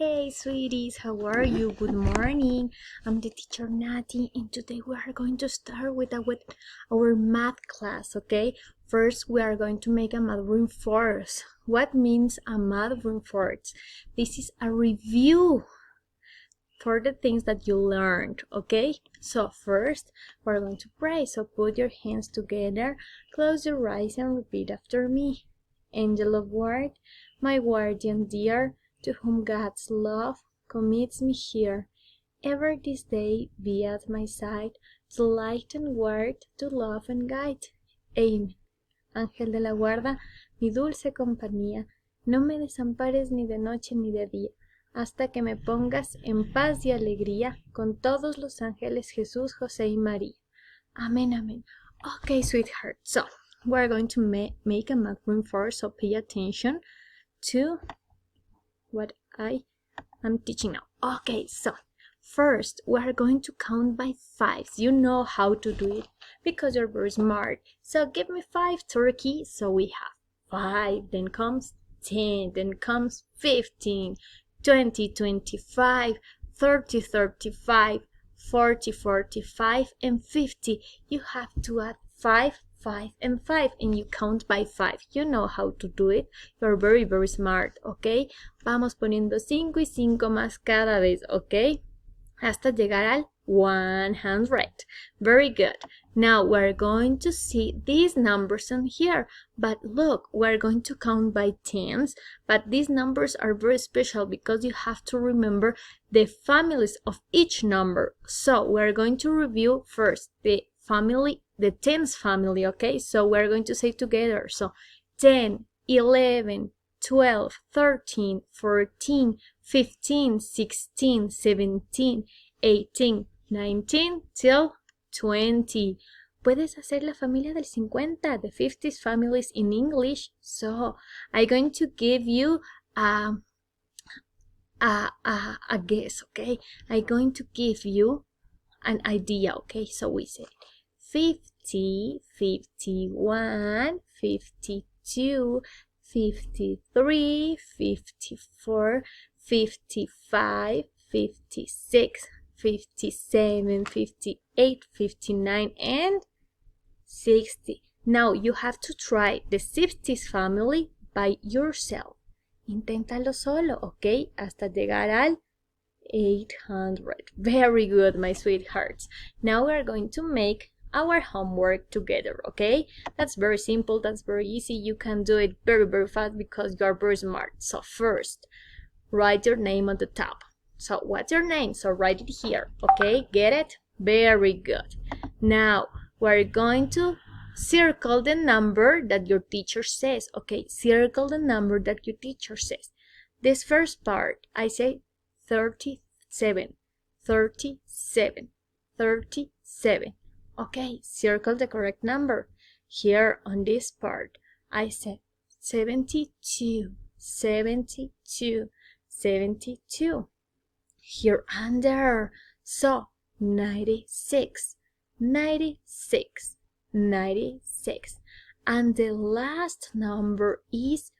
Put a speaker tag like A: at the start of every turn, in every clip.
A: Hey sweeties, how are you? Good morning. I'm the teacher Nati, and today we are going to start with our math class, okay? First, we are going to make a math reinforce. What means a math reinforce? This is a review for the things that you learned, okay? So first, we're going to pray. So put your hands together, close your eyes, and repeat after me. Angel of word, my guardian dear, to whom God's love commits me here, ever this day be at my side, to light and word, to love and guide. Amen. Ángel de la guarda, mi dulce compañía, no me desampares ni de noche ni de día, hasta que me pongas en paz y alegría, con todos los ángeles Jesús, José y María. Amen, amen. Okay, sweetheart, so we're going to make a math reinforce, so pay attention to what I am teaching now. Okay, so first we are going to count by fives. You know how to do it because you're very smart. So give me 5, turkey. So we have 5, then comes 10, then comes 15, 20, 25, 30, 35, 40, 45, and 50. You have to add 5, 5, and 5, and you count by 5. You know how to do it. You're very, very smart, okay? Vamos poniendo 5 y 5 más cada vez, okay? Hasta llegar al 100. Very good. Now we're going to see these numbers on here. But look, we're going to count by tens. But these numbers are very special because you have to remember the families of each number. So we're going to review first the tens family, okay? So we're going to say together. So 10, 11, 12, 13, 14, 15, 16, 17, 18, 19, till 20. Puedes hacer la familia del 50, the 50s families in English. So I'm going to give you a guess, okay? I'm going to give you an idea, okay? So we say 50, 51, 52, 53, 54, 55, 56, 57, 58, 59, and 60. Now you have to try the 60s family by yourself. Inténtalo solo, okay? Hasta llegar al 800. Very good, my sweethearts. Now we're going to make our homework together, okay? That's very simple, that's very easy. You can do it very, very fast because you're very smart. So first, write your name on the top. So what's your name? So write it here, okay? Get it? Very good. Now, we're going to circle the number that your teacher says, okay? Circle the number that your teacher says. This first part, I say 37, 37, 37. Okay, circle the correct number. Here on this part, I said 72, 72, 72. Here under, so 96, 96, 96. And the last number is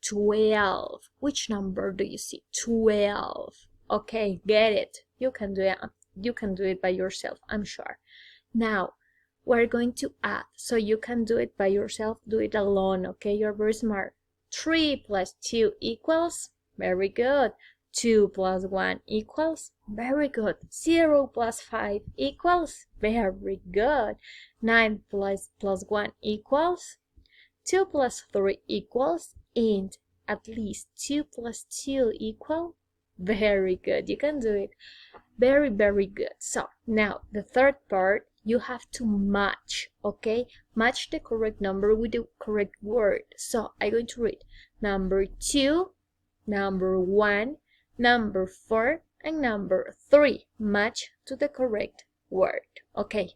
A: 12. Which number do you see? 12. Okay, get it. You can do it. You can do it by yourself, I'm sure. Now, we're going to add. So you can do it by yourself. Do it alone, okay? You're very smart. 3 plus 2 equals? Very good. 2 plus 1 equals? Very good. 0 plus 5 equals? Very good. 9 plus 1 equals? 2 plus 3 equals? And at least 2 plus 2 equal? Very good. You can do it. Very, very good. So now the third part, you have to match, okay? Match the correct number with the correct word. So I'm going to read number 2, number 1, number 4, and number 3. Match to the correct word, okay?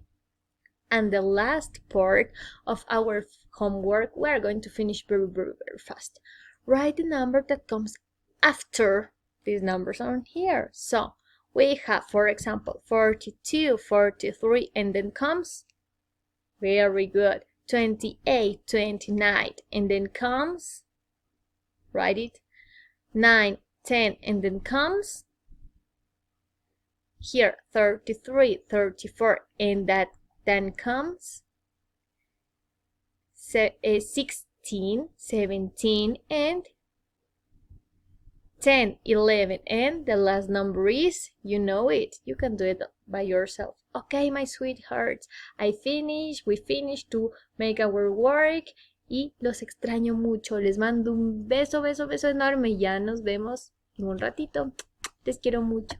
A: And the last part of our homework, we are going to finish very, very, very fast. Write the number that comes after these numbers on here. So we have, for example, 42, 43, and then comes, very good, 28, 29, and then comes, write it, 9, 10, and then comes here 33, 34, and that then comes 16, 17, and 10, 11, and the last number is, you know it, you can do it by yourself. Okay, my sweethearts, we finished to make our work, y los extraño mucho, les mando un beso, beso, beso enorme, ya nos vemos en un ratito, les quiero mucho.